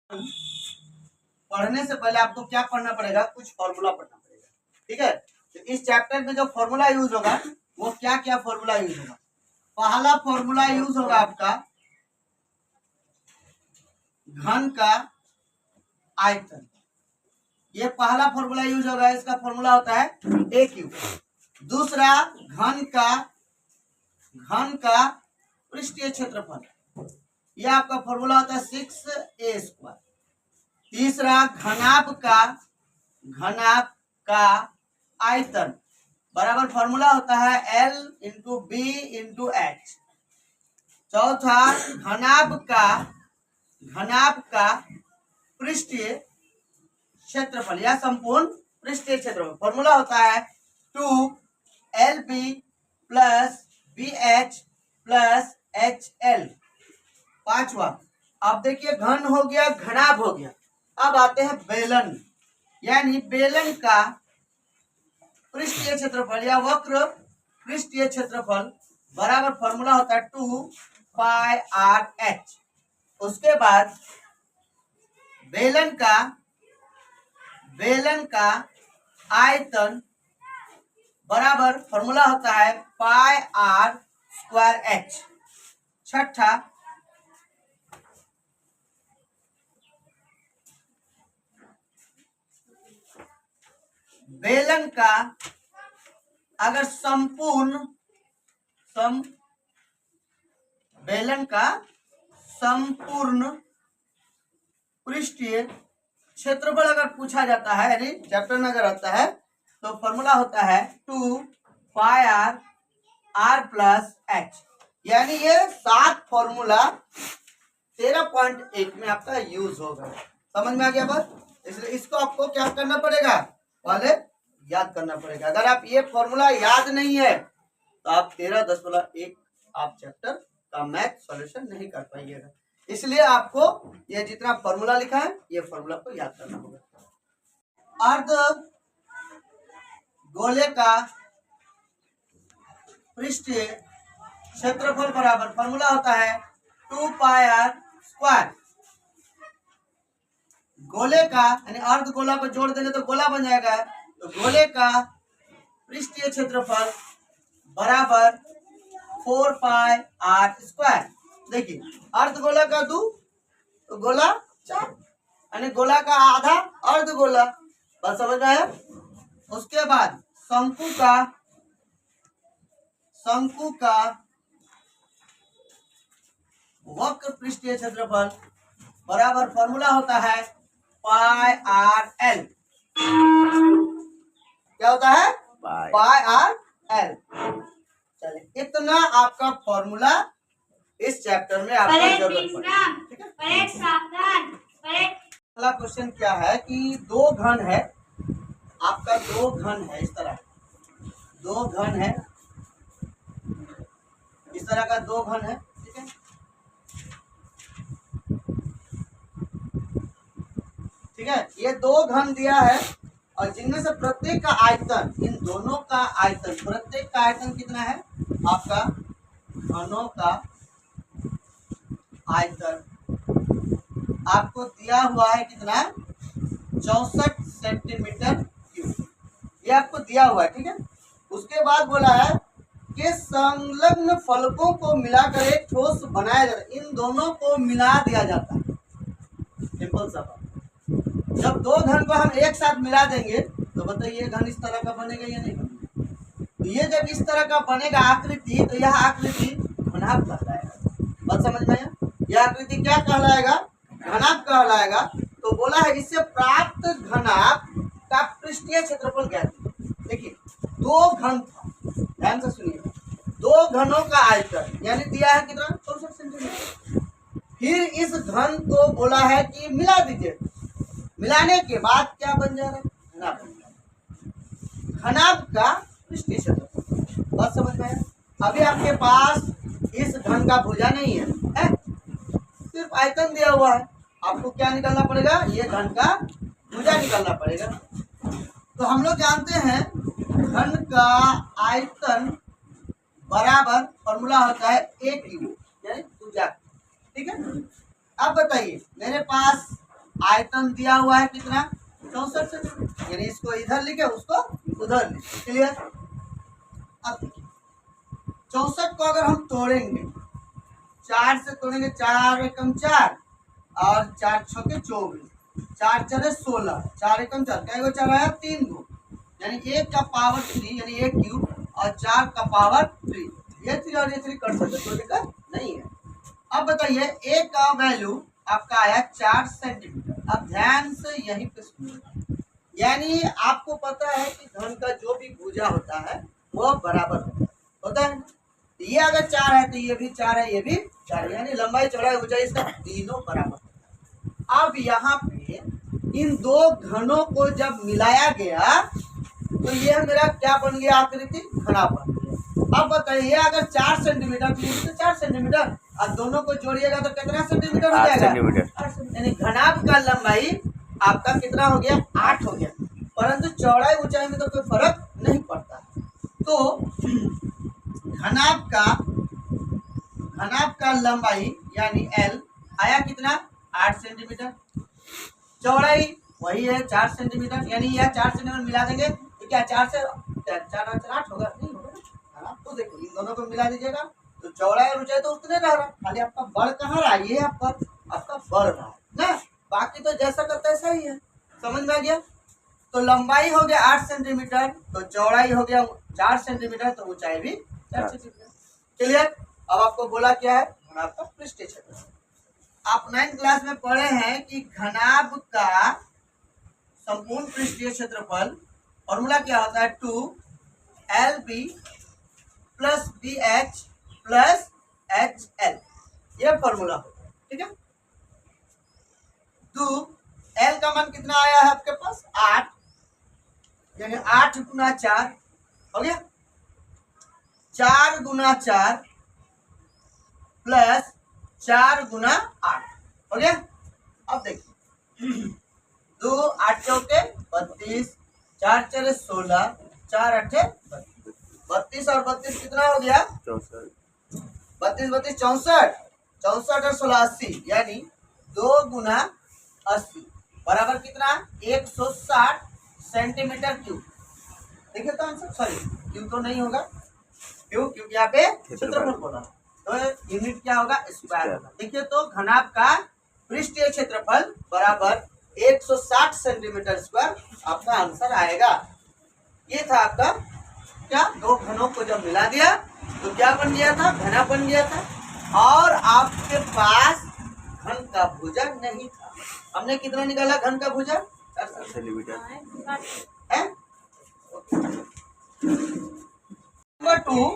पढ़ने से पहले आपको क्या पढ़ना पड़ेगा, कुछ फॉर्मूला पढ़ना पड़ेगा। ठीक है, तो इस चैप्टर में जो फॉर्मूला यूज होगा वो क्या क्या फॉर्मूला यूज होगा। पहला फॉर्मूला यूज होगा आपका घन का आयतन। ये पहला फॉर्मूला यूज होगा, इसका फॉर्मूला होता है ए क्यू। दूसरा घन का पृष्ठीय क्षेत्रफल, यह आपका फॉर्मूला होता है 6a²। तीसरा घनाभ का आयतन बराबर फॉर्मूला होता है L × B × H। चौथा घनाभ का पृष्ठीय क्षेत्रफल या संपूर्ण पृष्ठीय क्षेत्रफल, फॉर्मूला होता है 2LB + BH + HL। पांचवा, अब देखिए घन हो गया, घनाभ हो गया, अब आते हैं बेलन, यानी बेलन का पृष्ठीय क्षेत्रफल या वक्र पृष्ठीय क्षेत्रफल बराबर फॉर्मूला होता है 2πRH। उसके बाद बेलन का आयतन बराबर फॉर्मूला होता है πr²H। छठा, बेलन का अगर संपूर्ण पृष्ठीय क्षेत्रफल अगर पूछा जाता है, यानी चैप्टर में अगर आता है, तो फॉर्मूला होता है 2πr + H। यानी ये 7 फॉर्मूला 13.1 में आपका यूज होगा। समझ में आ गया बात? इसलिए इसको आपको क्या करना पड़ेगा, पहले याद करना पड़ेगा। अगर आप ये फॉर्मूला याद नहीं है तो आप 13.1 आप चैप्टर का मैथ सॉल्यूशन नहीं कर पाइएगा। इसलिए आपको ये जितना फॉर्मूला लिखा है ये फॉर्मूला को याद करना होगा। अर्ध गोले का पृष्ठीय क्षेत्रफल बराबर फॉर्मूला होता है 2πr²। गोले का यानी अर्ध गोला को जोड़ देंगे तो गोला बन जाएगा, तो गोले का पृष्ठीय क्षेत्रफल बराबर 4πr²। देखिए अर्ध गोला का 2 तो गोला 4, यानी गोला का आधा अर्ध गोला। बस समझ में आया? उसके बाद शंकु का वक्र पृष्ठीय क्षेत्रफल बराबर फॉर्मूला होता है πRL। क्या होता है? πRL। चलिए, इतना आपका फॉर्मूला इस चैप्टर में आपको जरूरत पड़ेगी। ठीक है, अगला क्वेश्चन क्या है कि दो घन है, आपका दो घन है, इस तरह दो घन है, इस तरह का दो घन है। ठीक है, ठीक है, ये दो घन दिया है और जिनमें से प्रत्येक का आयतन, इन दोनों का आयतन, प्रत्येक का आयतन कितना है आपका, घनों का आयतन आपको दिया हुआ है कितना, 64 सेंटीमीटर क्यूब, ये आपको दिया हुआ है। ठीक है, उसके बाद बोला है कि संलग्न फलकों को मिलाकर एक ठोस बनाया जाता है, इन दोनों को मिला दिया जाता है। सिंपल सा बात, जब दो घन को हम एक साथ मिला देंगे तो बताइए घन इस तरह का बनेगा या नहीं बनेगा? तो ये जब इस तरह का बनेगा आकृति, तो यह आकृति घनाभ कहलाएगा। बात समझ में आया? यह आकृति क्या कहलाएगा? घनाभ कहलाएगा। तो बोला है इससे प्राप्त घनाभ का पृष्ठीय क्षेत्रफल ज्ञात कीजिए। देखिए दो घन था, ध्यान से सुनिए, दो घनों का आयतन यानी दिया है कितना, 64 सेंटीमीटर। फिर इस घन को बोला है कि मिला दीजिए, मिलाने के बाद क्या बन जाएगा, घनाभ बन जाएगा, घनाभ का पृष्ठीय क्षेत्रफल। बात समझ में आया? अभी आपके पास इस घन का भुजा नहीं है, सिर्फ आयतन दिया हुआ है, आपको क्या निकालना पड़ेगा, ये घन का भुजा निकालना पड़ेगा। तो हम लोग जानते हैं घन का आयतन बराबर फॉर्मूला होता है ए क्यू यानी भुजा। ठीक है, अब बताइए मेरे पास आयतन दिया हुआ है कितना 64 सेंटीमीटर, यानी इसको इधर लिखे उसको उधर लिखे। क्लियर। अब देखिए 64 को अगर हम तोड़ेंगे 4 से तोड़ेंगे, 4 एकम 4 और 4 छके 24, 4 चरे 16, 4 एकम 4, क्या गो 4 आया 3 गो, यानी 1 का पावर 3 यानी 1 क्यूब और 4 का पावर 3, ये 3 और ये 3 कर सकते, कोई दिक्कत नहीं है। अब बताइए ए का वैल्यू आपका आया 4 सेंटीमीटर। अब ध्यान से यही पे सुनिए, यानी आपको पता है कि घन का जो भी भुजा होता है वो बराबर होता है। ये अगर 4 है तो ये भी 4 है, ये भी 4 है, यानी लंबाई चौड़ाई ऊंचाई इसका तीनों बराबर होता है। अब यहाँ पे इन दो घनों को जब मिलाया गया तो ये मेरा क्या बन गया आकृति, घना बन गया। अब बताइए अगर 4 सेंटीमीटर तो ये तो 4 सेंटीमीटर और दोनों को जोड़िएगा तो कितना सेंटीमीटर हो जाएगा, 8 सेंटीमीटर, यानी घनाभ का लंबाई आपका कितना हो गया 8 हो गया, परंतु चौड़ाई ऊंचाई में तो कोई फर्क नहीं पड़ता। तो घनाभ का लंबाई यानी एल आया कितना 8 सेंटीमीटर, चौड़ाई वही है 4 सेंटीमीटर, यानी यह 4 सेंटीमीटर मिला देंगे तो क्या 4 से 4 8 होगा, नहीं होगा ना। तो देखो इन दोनों को मिला दीजिएगा तो चौड़ाई और ऊंचाई तो उतने रह रहा, खाली आपका बड़ कहाँ रहा, ये आपका बढ़ रहा है ना, बाकी तो जैसा करता है सही है। समझ में आ गया। तो लंबाई हो गया 8 सेंटीमीटर, तो चौड़ाई हो गया 4 सेंटीमीटर, तो ऊंचाई भी 4 सेंटीमीटर। क्लियर। अब आपको बोला क्या है, घनाभ का पृष्ठीय क्षेत्रफल। आप 9th क्लास में पढ़े हैं कि घनाभ का संपूर्ण पृष्ठीय क्षेत्रफल फॉर्मूला क्या होता है, 2LB plus BH plus HL, ये फॉर्मूला होता है। ठीक है। तो L का मान कितना आया है आपके पास 8, यानी 8 गुना 4 हो गया, 4 गुना 4 प्लस 4 गुना 8 हो गया। अब देखिए 2 8 चौके 32, 4 चरे 16, 4 अठे 32 और 32 कितना हो गया 64, 32 32 64, 64 और 16 80, यानी 2 गुना 80 बराबर कितना 160 सेंटीमीटर क्यूब। देखिए तो आंसर, सॉरी क्यूब तो नहीं होगा, क्यों, क्योंकि यहाँ पे क्षेत्रफल बोला तो यूनिट क्या होगा स्क्वायर होगा। देखिए तो घनाभ का पृष्ठीय क्षेत्रफल बराबर 160 सेंटीमीटर स्क्वायर आपका आंसर आएगा। ये था आपका क्या, दो घनों को जब मिला दिया तो क्या बन गया था, घना बन गया था, और आपके पास घन का भुजा नहीं था। हमने कितना निकाला घन का भुजा 4 सेंटीमीटर है। नंबर 2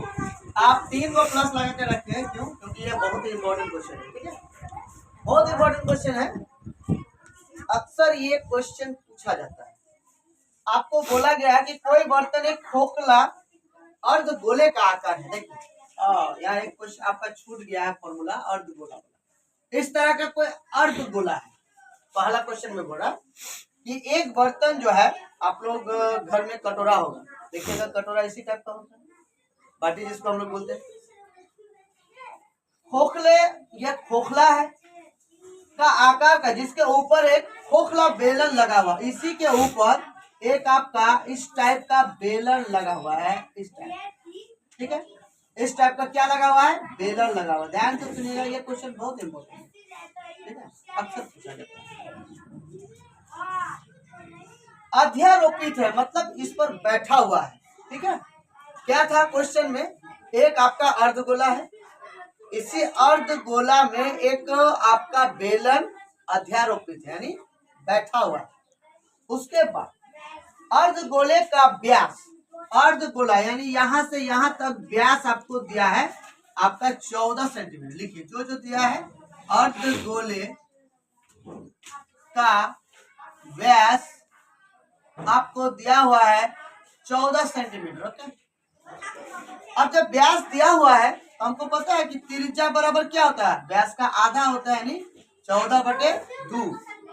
आप 3 को प्लस लगा के रखे हैं, क्यों, क्योंकि ये बहुत ही इंपॉर्टेंट क्वेश्चन है। ठीक है, बहुत इंपॉर्टेंट क्वेश्चन है, अक्सर ये क्वेश्चन पूछा जाता है। आपको बोला गया है कि कोई बर्तन एक खोखला अर्धगोले का आकार है। देखिए यहाँ एक क्वेश्चन आपका छूट गया है, फॉर्मूला अर्धगोला। इस तरह का कोई अर्धगोला है। पहला क्वेश्चन में बोला कि एक बर्तन जो है, आप लोग घर में कटोरा होगा, देखिएगा कटोरा इसी टाइप का होता है, बाटी जिसको हम लोग बोलते हैं। खोखले या खोखला है का आकार का, जिसके ऊपर एक खोखला बेलन लगा हुआ, इसी के ऊपर एक आपका इस टाइप का बेलन लगा हुआ है, इस टाइप। ठीक है, इस टाइप का क्या लगा हुआ है, बेलन लगा हुआ। ध्यान से सुनिएगा, ये क्वेश्चन बहुत इंपॉर्टेंट है। ठीक है, अक्सर पूछा जाता है। अध्यारोपित है मतलब इस पर बैठा हुआ है। ठीक है, क्या था क्वेश्चन में, एक आपका अर्धगोला है, इसी अर्धगोला में एक आपका बेलन अध्यारोपित है, यानी बैठा हुआ है। उसके बाद अर्धगोले का व्यास, अर्धगोला यानी यहां से यहां तक व्यास आपको दिया है आपका 14 सेंटीमीटर। लिखिए जो जो दिया है, अर्धगोले का व्यास आपको दिया हुआ है 14 सेंटीमीटर। ओके, अब जब व्यास दिया हुआ है तो हमको पता है कि त्रिज्या बराबर क्या होता है, व्यास का आधा होता है, यानी 14/2,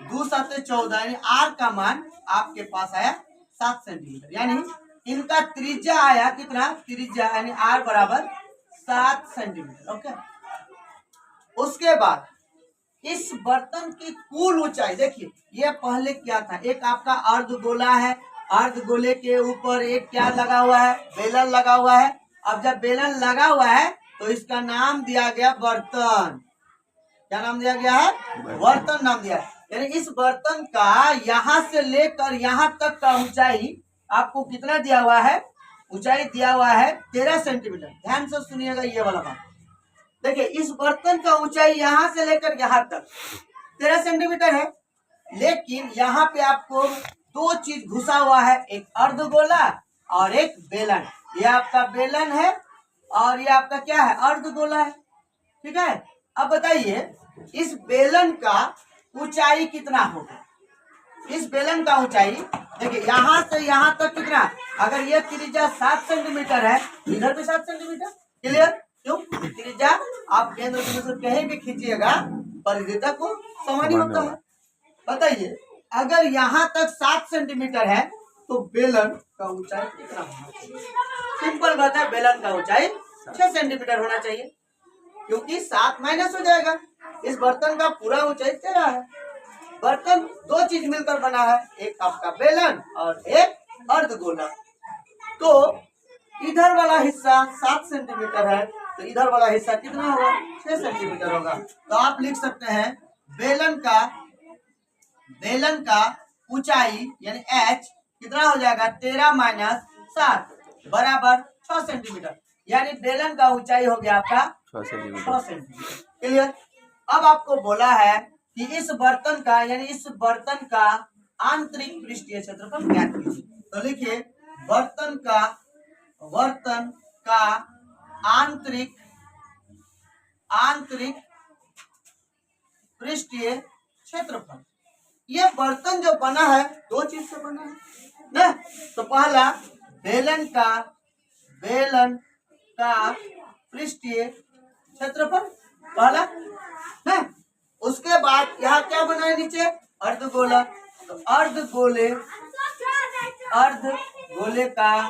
2 7 14, यानी आर का मान आपके पास आया 7 सेंटीमीटर, यानी इनका त्रिज्या आया कितना, त्रिज्या यानी आर बराबर 7 सेंटीमीटर। ओके, उसके बाद इस बर्तन की कुल ऊंचाई देखिए, ये पहले क्या था, एक आपका अर्धगोला है, अर्धगोले के ऊपर एक क्या लगा हुआ है, बेलन लगा हुआ है। अब जब बेलन लगा हुआ है तो इसका नाम दिया गया बर्तन। क्या नाम दिया गया है? बर्तन नाम दिया। यानी इस बर्तन का यहाँ से लेकर यहाँ तक का ऊंचाई आपको कितना दिया हुआ है? ऊंचाई दिया हुआ है 13 सेंटीमीटर। ध्यान से सुनिएगा ये वाला बात। देखिए, इस बर्तन का ऊंचाई यहाँ से लेकर यहाँ तक 13 सेंटीमीटर है, लेकिन यहाँ पे आपको दो चीज घुसा हुआ है, एक अर्धगोला और एक बेलन। ये आपका बेलन है और ये आपका क्या है? अर्धगोला है। ठीक है, अब बताइए इस बेलन का ऊंचाई कितना होगा? इस बेलन का ऊंचाई देखिए, यहाँ से यहाँ तक कितना? अगर ये त्रिज्या 7 सेंटीमीटर है, इधर भी 7 सेंटीमीटर। क्लियर? क्यों? त्रिज्या आप केंद्र बिंदु से कहीं भी खींचिएगा, परिधि को समान ही होता है। बताइए, अगर यहाँ तक 7 सेंटीमीटर है तो बेलन का ऊंचाई कितना होना चाहिए? सिंपल बात है, बेलन का ऊंचाई 6 सेंटीमीटर होना चाहिए, क्योंकि 7 माइनस हो जाएगा। इस बर्तन का पूरा ऊंचाई 13 है। बर्तन दो चीज मिलकर बना है, एक आपका बेलन और एक अर्धगोला। तो इधर वाला हिस्सा 7 सेंटीमीटर है, तो इधर वाला हिस्सा कितना होगा? 6 सेंटीमीटर होगा। तो आप लिख सकते हैं बेलन का ऊंचाई यानी h कितना हो जाएगा? 13 माइनस 7 बराबर 6 सेंटीमीटर। यानी बेलन का ऊंचाई हो गया आपका 6 सेंटीमीटर। क्लियर? अब आपको बोला है कि इस बर्तन का यानी इस बर्तन का आंतरिक पृष्ठीय क्षेत्रफल ज्ञात कीजिए। तो लिखिए, बर्तन का आंतरिक पृष्ठीय क्षेत्रफल। ये बर्तन जो बना है दो चीज से बना है ना। तो पहला बेलन का पृष्ठीय क्षेत्रफल पहला है। उसके बाद यहाँ क्या बना है? नीचे अर्धगोला। तो अर्धगोले का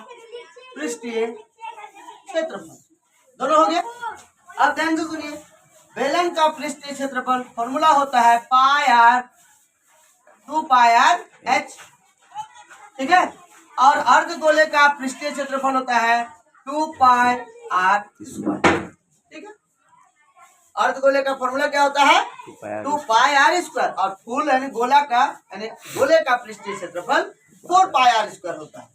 पृष्ठीय क्षेत्रफल दोनों हो गया। अब ध्यान से सुनिए, बेलन का पृष्ठीय क्षेत्रफल फॉर्मूला होता है पाई आर 2 पाई आर एच। ठीक है, और अर्धगोले का पृष्ठीय क्षेत्रफल होता है 2 पाई आर स्क्वायर। ठीक है, अर्धगोले का फॉर्मूला क्या होता है? 2 पाई आर स्क्वायर। और फुल यानी गोला का यानी गोले का पृष्ठीय क्षेत्रफल 4 पाई आर स्क्वायर होता है।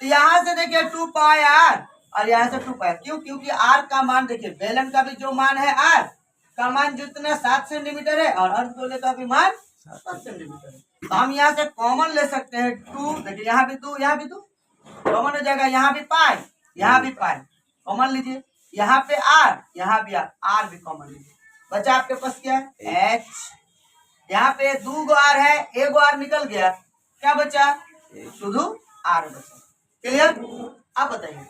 तो यहाँ से देखिए 2 पाई आर और यहाँ से 2 पाई। क्यों? क्योंकि आर का मान देखिए, बेलन का भी जो मान है आर का मान जितना 7 सेंटीमीटर है और अर्धगोले का भी मान 7 सेंटीमीटर है। तो हम यहाँ से कॉमन ले सकते हैं 2। देखिए, यहाँ भी 2 कॉमन हो जाएगा। यहाँ भी पाई, यहाँ भी पाई कॉमन लीजिए। यहाँ पे आर, यहाँ भी आर भी कॉमन लीजिए। बचा आपके पास क्या है? एच। यहाँ पे 2 गो आर है, 1 गो आर निकल गया, क्या बचा? शुद्ध आर बचा। क्लियर? अब बताइए,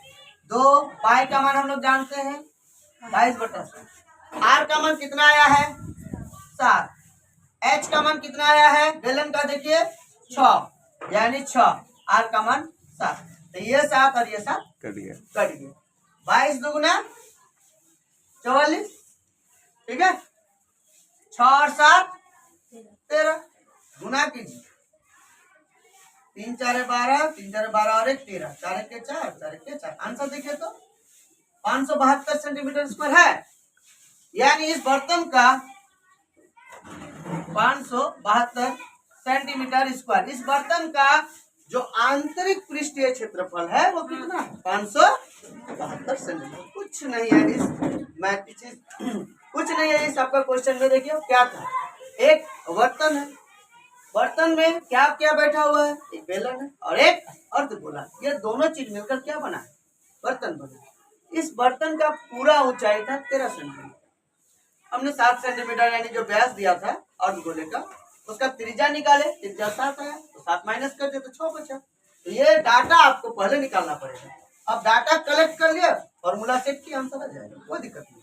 2 पाई का मान हम लोग जानते हैं 22/7। आर का मान कितना आया है? 7। एच का मान कितना आया है? बेलन का देखिए 6, यानी 6। आर का मान 7। तो ये 7 और ये 7 कट गया। 22 दुगुना 44। ठीक है, 6 और 7 13 गुना कीजिए। 3 4 12, 3 4 12 और 1 13, 4 1 4, 4 1 4। आंसर देखिए तो 572 सेंटीमीटर स्क्वायर है। यानी इस बर्तन का 572 सेंटीमीटर स्क्वायर। इस बर्तन का जो आंतरिक पृष्ठीय क्षेत्रफल है वो कितना है? 572 सेंटीमीटर। कुछ नहीं है कुछ नहीं है इस आपका क्वेश्चन में। देखिए क्या था, एक बर्तन है, बर्तन में क्या क्या बैठा हुआ है? एक बेलन है और एक अर्धगोला। ये दोनों चीज मिलकर क्या बना है? बर्तन बना। इस बर्तन का पूरा ऊंचाई था 13 सेंटीमीटर। हमने 7 सेंटीमीटर यानी जो व्यास दिया था अर्धगोले का, उसका त्रिज्या निकाले, त्रिज्या 7 आया तो 7 माइनस कर दिया तो 6 बचा। तो ये डाटा आपको पहले निकालना पड़ेगा। अब डाटा कलेक्ट कर लिया, फॉर्मूला सेट किया, आंसर आ जाएगा, कोई दिक्कत नहीं।